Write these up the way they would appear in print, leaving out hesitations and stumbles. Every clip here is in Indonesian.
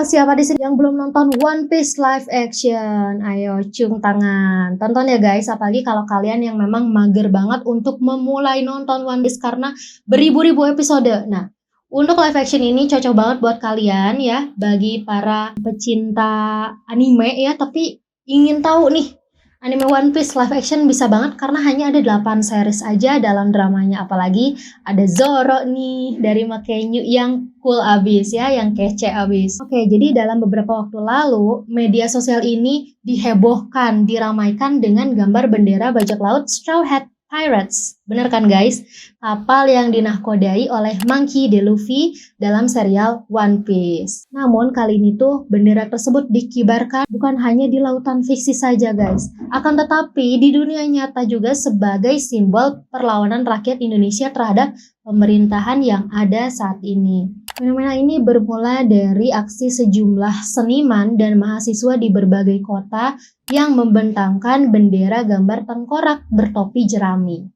siapa di sini yang belum nonton One Piece live action? Ayo cium tangan. Tonton ya guys, apalagi kalau kalian yang memang mager banget untuk memulai nonton One Piece karena beribu-ribu episode. Nah, untuk live action ini cocok banget buat kalian ya, bagi para pecinta anime ya, tapi ingin tahu nih anime One Piece live action bisa banget karena hanya ada 8 series aja dalam dramanya. Apalagi ada Zoro nih dari Makenyu yang cool abis ya, yang kece abis. Oke, jadi dalam beberapa waktu lalu media sosial ini dihebohkan, diramaikan dengan gambar bendera bajak laut Straw Hat Pirates. Bener kan guys? Kapal yang dinahkodai oleh Monkey D. Luffy dalam serial One Piece. Namun kali ini tuh bendera tersebut dikibarkan bukan hanya di lautan fiksi saja guys. Akan tetapi di dunia nyata juga sebagai simbol perlawanan rakyat Indonesia terhadap pemerintahan yang ada saat ini. Fenomena ini bermula dari aksi sejumlah seniman dan mahasiswa di berbagai kota yang membentangkan bendera gambar tengkorak bertopi jerami.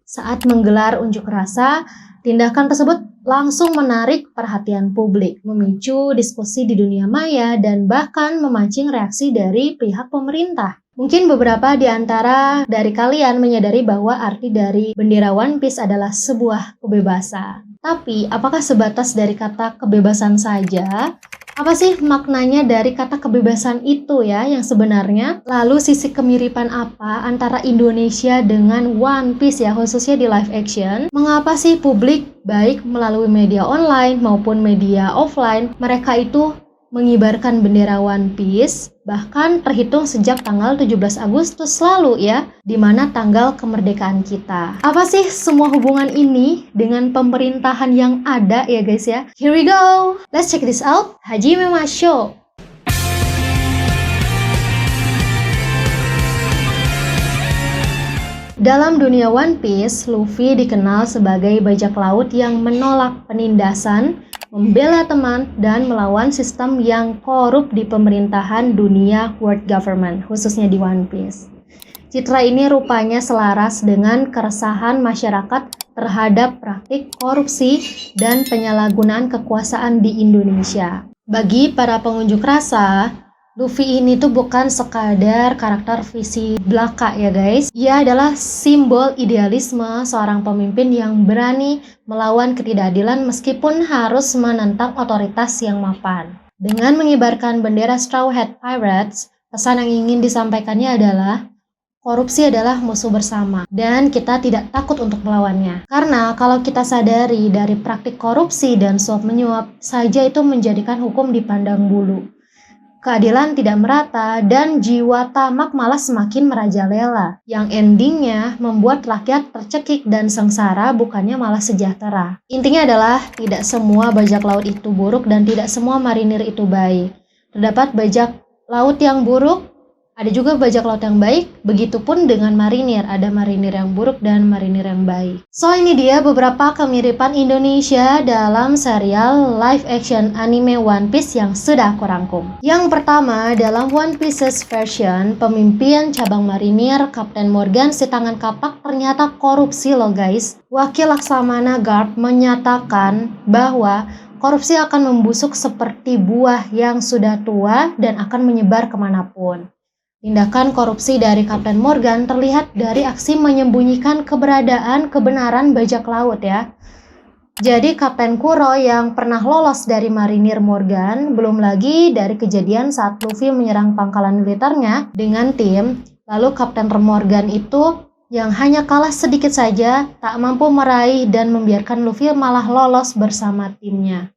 Saat menggelar unjuk rasa, tindakan tersebut langsung menarik perhatian publik, memicu diskusi di dunia maya dan bahkan memancing reaksi dari pihak pemerintah. Mungkin beberapa di antara dari kalian menyadari bahwa arti dari bendera One Piece adalah sebuah kebebasan. Tapi, apakah sebatas dari kata kebebasan saja? Apa sih maknanya dari kata kebebasan itu ya yang sebenarnya? Lalu sisi kemiripan apa antara Indonesia dengan One Piece ya, khususnya di live action? Mengapa sih publik baik melalui media online maupun media offline mereka itu mengibarkan bendera One Piece bahkan terhitung sejak tanggal 17 Agustus lalu ya, di mana tanggal kemerdekaan kita. Apa sih semua hubungan ini dengan pemerintahan yang ada ya guys ya? Here we go! Let's check this out. Hajime Masho. Dalam dunia One Piece, Luffy dikenal sebagai bajak laut yang menolak penindasan, membela teman, dan melawan sistem yang korup di pemerintahan dunia world government, khususnya di One Piece. Citra ini rupanya selaras dengan keresahan masyarakat terhadap praktik korupsi dan penyalahgunaan kekuasaan di Indonesia. Bagi para pengunjuk rasa, Luffy ini tuh bukan sekadar karakter visi belaka ya guys. Ia adalah simbol idealisme seorang pemimpin yang berani melawan ketidakadilan meskipun harus menentang otoritas yang mapan. Dengan mengibarkan bendera Straw Hat Pirates, pesan yang ingin disampaikannya adalah korupsi adalah musuh bersama dan kita tidak takut untuk melawannya. Karena kalau kita sadari dari praktik korupsi dan suap menyuap saja itu menjadikan hukum dipandang bulu. Keadilan tidak merata dan jiwa tamak malah semakin merajalela, yang endingnya membuat rakyat tercekik dan sengsara bukannya malah sejahtera. Intinya adalah tidak semua bajak laut itu buruk dan tidak semua marinir itu baik. Terdapat bajak laut yang buruk, ada juga bajak laut yang baik, begitupun dengan marinir, ada marinir yang buruk dan marinir yang baik. So ini dia beberapa kemiripan Indonesia dalam serial live action anime One Piece yang sudah aku rangkum. Yang pertama, dalam One Piece's version, pemimpin cabang marinir Kapten Morgan si tangan kapak ternyata korupsi loh guys. Wakil Laksamana Garp menyatakan bahwa korupsi akan membusuk seperti buah yang sudah tua dan akan menyebar kemanapun. Tindakan korupsi dari Kapten Morgan terlihat dari aksi menyembunyikan kebenaran bajak laut ya. Jadi Kapten Kuro yang pernah lolos dari marinir Morgan, belum lagi dari kejadian saat Luffy menyerang pangkalan militernya dengan tim, lalu Kapten Morgan itu yang hanya kalah sedikit saja, tak mampu meraih dan membiarkan Luffy malah lolos bersama timnya.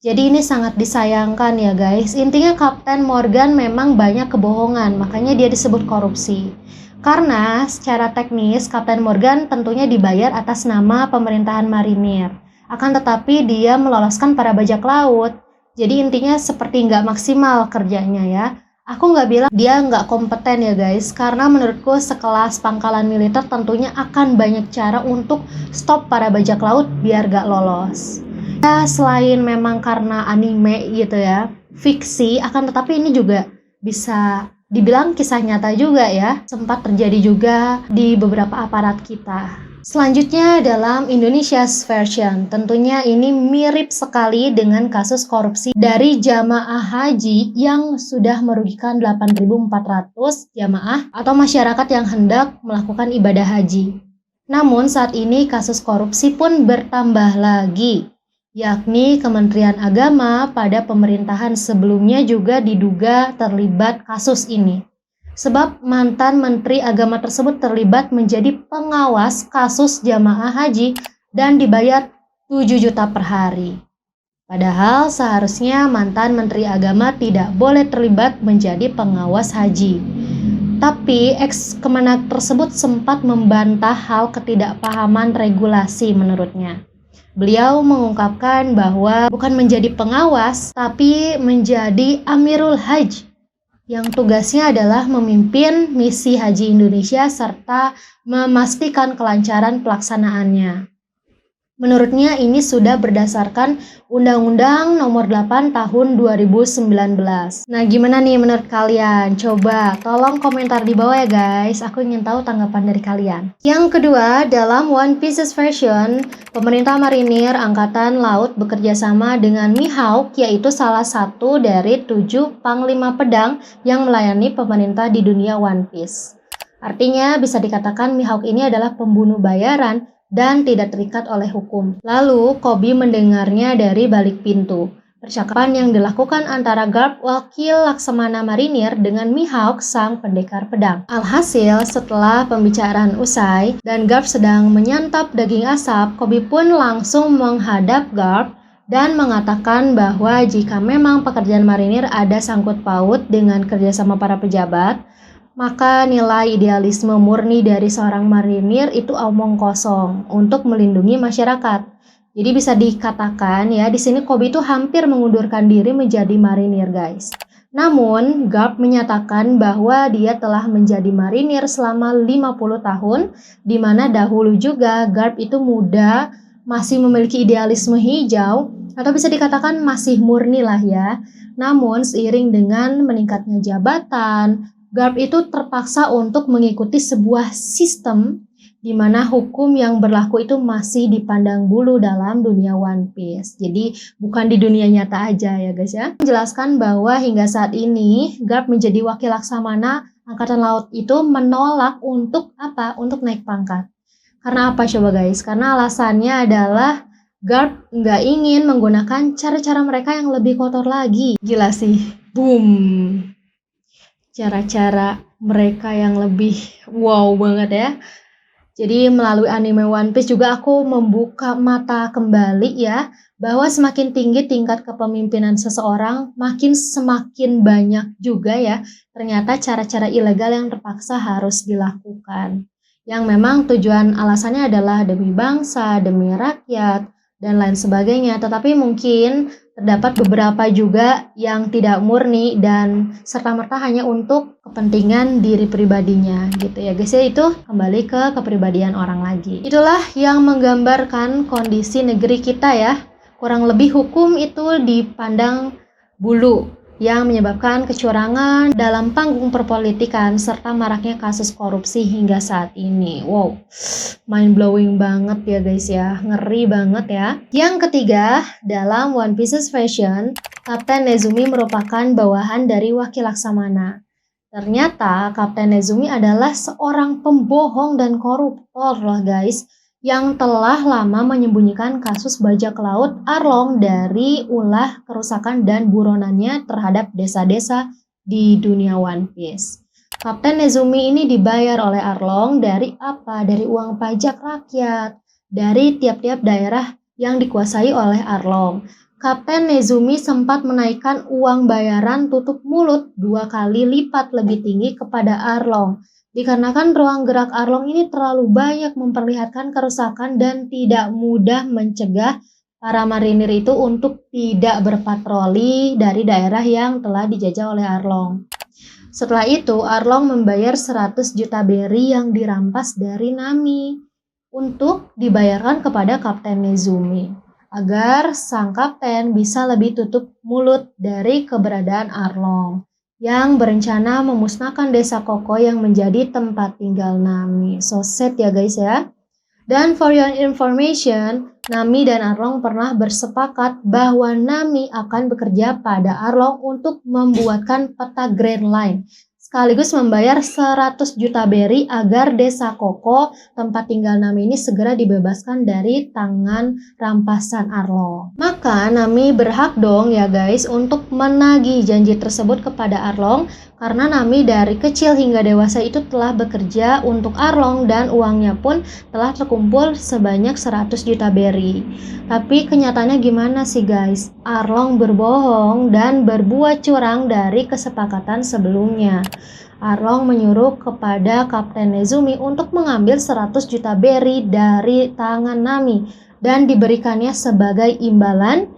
Jadi ini sangat disayangkan ya guys. Intinya Kapten Morgan memang banyak kebohongan, makanya dia disebut korupsi. Karena secara teknis Kapten Morgan tentunya dibayar atas nama pemerintahan marinir. Akan tetapi dia meloloskan para bajak laut. Jadi intinya seperti nggak maksimal kerjanya ya. Aku nggak bilang dia nggak kompeten ya guys, karena menurutku sekelas pangkalan militer tentunya akan banyak cara untuk stop para bajak laut biar nggak lolos. Ya, selain memang karena anime gitu ya, fiksi, akan tetapi ini juga bisa dibilang kisah nyata juga ya, sempat terjadi juga di beberapa aparat kita. Selanjutnya dalam Indonesia's version, tentunya ini mirip sekali dengan kasus korupsi dari jamaah haji yang sudah merugikan 8.400 jamaah atau masyarakat yang hendak melakukan ibadah haji. Namun saat ini kasus korupsi pun bertambah lagi, yakni Kementerian Agama pada pemerintahan sebelumnya juga diduga terlibat kasus ini. Sebab mantan Menteri Agama tersebut terlibat menjadi pengawas kasus jamaah haji dan dibayar 7 juta per hari. Padahal seharusnya mantan Menteri Agama tidak boleh terlibat menjadi pengawas haji. Tapi ex-Kemenak tersebut sempat membantah hal ketidakpahaman regulasi menurutnya. Beliau mengungkapkan bahwa bukan menjadi pengawas, tapi menjadi Amirul Hajj, yang tugasnya adalah memimpin misi haji Indonesia serta memastikan kelancaran pelaksanaannya. Menurutnya ini sudah berdasarkan Undang-Undang Nomor 8 Tahun 2019. Nah, gimana nih menurut kalian? Coba tolong komentar di bawah ya guys. Aku ingin tahu tanggapan dari kalian. Yang kedua, dalam One Piece's version, pemerintah marinir Angkatan Laut bekerja sama dengan Mihawk, yaitu salah satu dari 7 panglima pedang yang melayani pemerintah di dunia One Piece. Artinya bisa dikatakan Mihawk ini adalah pembunuh bayaran dan tidak terikat oleh hukum. Lalu, Koby mendengarnya dari balik pintu. Percakapan yang dilakukan antara Garp, wakil Laksamana Marinir, dengan Mihawk, sang pendekar pedang. Alhasil, setelah pembicaraan usai dan Garp sedang menyantap daging asap, Koby pun langsung menghadap Garp dan mengatakan bahwa jika memang pekerjaan marinir ada sangkut paut dengan kerjasama para pejabat, maka nilai idealisme murni dari seorang marinir itu omong kosong untuk melindungi masyarakat. Jadi bisa dikatakan ya, di sini Koby itu hampir mengundurkan diri menjadi marinir, guys. Namun, Garp menyatakan bahwa dia telah menjadi marinir selama 50 tahun, di mana dahulu juga Garp itu muda, masih memiliki idealisme hijau, atau bisa dikatakan masih murni lah ya. Namun, seiring dengan meningkatnya jabatan, Garp itu terpaksa untuk mengikuti sebuah sistem di mana hukum yang berlaku itu masih dipandang bulu dalam dunia One Piece. Jadi bukan di dunia nyata aja ya guys ya. Menjelaskan bahwa hingga saat ini Garp menjadi wakil Laksamana Angkatan Laut itu menolak untuk apa? Untuk naik pangkat. Karena apa coba guys? Karena alasannya adalah Garp nggak ingin menggunakan cara-cara mereka yang lebih kotor lagi. Gila sih. Boom. Cara-cara mereka yang lebih wow banget ya. Jadi melalui anime One Piece juga aku membuka mata kembali ya, bahwa semakin tinggi tingkat kepemimpinan seseorang, semakin banyak juga ya ternyata cara-cara ilegal yang terpaksa harus dilakukan. Yang memang tujuan alasannya adalah demi bangsa, demi rakyat, dan lain sebagainya. Tetapi mungkin terdapat beberapa juga yang tidak murni dan serta-merta hanya untuk kepentingan diri pribadinya gitu ya guys ya. Itu kembali ke kepribadian orang lagi. Itulah yang menggambarkan kondisi negeri kita ya. Kurang lebih hukum itu dipandang bulu, yang menyebabkan kecurangan dalam panggung perpolitikan serta maraknya kasus korupsi hingga saat ini. Wow, mind blowing banget ya guys ya, ngeri banget ya. Yang ketiga, dalam One Piece's version, Kapten Nezumi merupakan bawahan dari wakil Laksamana. Ternyata Kapten Nezumi adalah seorang pembohong dan koruptor loh guys, yang telah lama menyembunyikan kasus bajak laut Arlong dari ulah kerusakan dan buronannya terhadap desa-desa di dunia One Piece. Kapten Nezumi ini dibayar oleh Arlong dari apa? Dari uang pajak rakyat, dari tiap-tiap daerah yang dikuasai oleh Arlong. Kapten Nezumi sempat menaikkan uang bayaran tutup mulut 2 kali lipat lebih tinggi kepada Arlong. Dikarenakan ruang gerak Arlong ini terlalu banyak memperlihatkan kerusakan dan tidak mudah mencegah para marinir itu untuk tidak berpatroli dari daerah yang telah dijajah oleh Arlong. Setelah itu, Arlong membayar 100 juta beri yang dirampas dari Nami untuk dibayarkan kepada Kapten Nezumi, agar sang kapten bisa lebih tutup mulut dari keberadaan Arlong yang berencana memusnahkan desa Koko yang menjadi tempat tinggal Nami. So sad ya guys ya. Dan for your information, Nami dan Arlong pernah bersepakat bahwa Nami akan bekerja pada Arlong untuk membuatkan peta Grand Line, sekaligus membayar 100 juta berry agar desa Koko, tempat tinggal Nami ini segera dibebaskan dari tangan rampasan Arlong. Maka Nami berhak dong ya guys untuk menagih janji tersebut kepada Arlong, karena Nami dari kecil hingga dewasa itu telah bekerja untuk Arlong dan uangnya pun telah terkumpul sebanyak 100 juta berry. Tapi kenyataannya gimana sih guys? Arlong berbohong dan berbuat curang dari kesepakatan sebelumnya. Arlong menyuruh kepada Kapten Nezumi untuk mengambil 100 juta berry dari tangan Nami dan diberikannya sebagai imbalan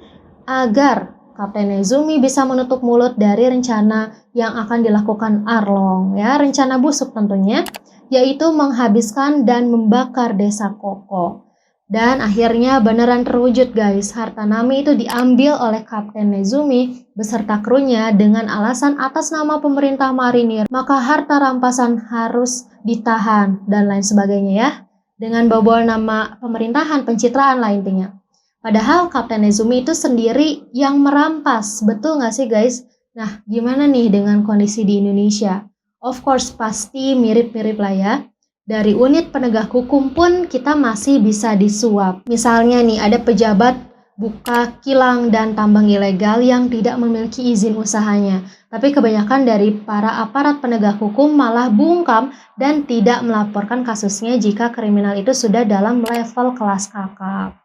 agar Kapten Nezumi bisa menutup mulut dari rencana yang akan dilakukan Arlong, ya, rencana busuk tentunya, yaitu menghabiskan dan membakar desa Koko. Dan akhirnya beneran terwujud guys, harta Nami itu diambil oleh Kapten Nezumi beserta krunya dengan alasan atas nama pemerintah marinir, maka harta rampasan harus ditahan dan lain sebagainya ya, dengan bawa nama pemerintahan, pencitraan lah intinya. Padahal Kapten Nezumi itu sendiri yang merampas, betul nggak sih guys? Nah, gimana nih dengan kondisi di Indonesia? Of course, pasti mirip-mirip lah ya. Dari unit penegak hukum pun kita masih bisa disuap. Misalnya nih, ada pejabat buka kilang dan tambang ilegal yang tidak memiliki izin usahanya. Tapi kebanyakan dari para aparat penegak hukum malah bungkam dan tidak melaporkan kasusnya jika kriminal itu sudah dalam level kelas kakap.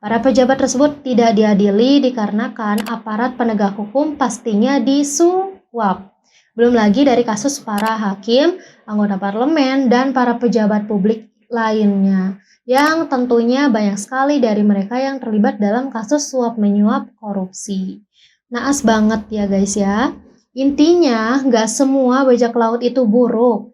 Para pejabat tersebut tidak diadili dikarenakan aparat penegak hukum pastinya disuap. Belum lagi dari kasus para hakim, anggota parlemen, dan para pejabat publik lainnya, yang tentunya banyak sekali dari mereka yang terlibat dalam kasus suap menyuap korupsi. Naas banget ya guys ya. Intinya nggak semua bajak laut itu buruk,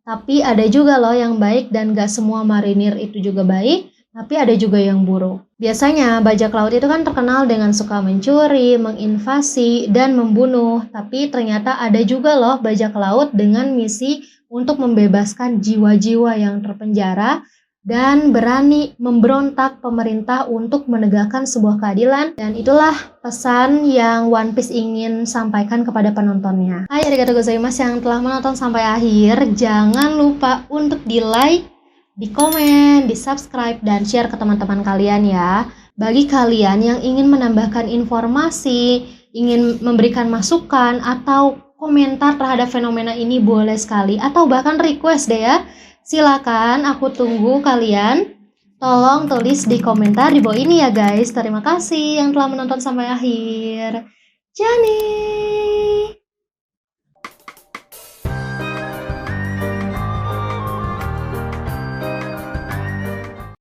tapi ada juga loh yang baik, dan nggak semua marinir itu juga baik. Tapi ada juga yang buruk. Biasanya bajak laut itu kan terkenal dengan suka mencuri, menginvasi, dan membunuh. Tapi ternyata ada juga loh bajak laut dengan misi untuk membebaskan jiwa-jiwa yang terpenjara dan berani memberontak pemerintah untuk menegakkan sebuah keadilan. Dan itulah pesan yang One Piece ingin sampaikan kepada penontonnya. Hai arigatou gozaimasu yang telah menonton sampai akhir. Jangan lupa untuk di-like, di komen, di subscribe, dan share ke teman-teman kalian ya. Bagi kalian yang ingin menambahkan informasi, ingin memberikan masukan, atau komentar terhadap fenomena ini boleh sekali. Atau bahkan request deh ya. Silakan, aku tunggu kalian. Tolong tulis di komentar di bawah ini ya guys. Terima kasih yang telah menonton sampai akhir. Jani!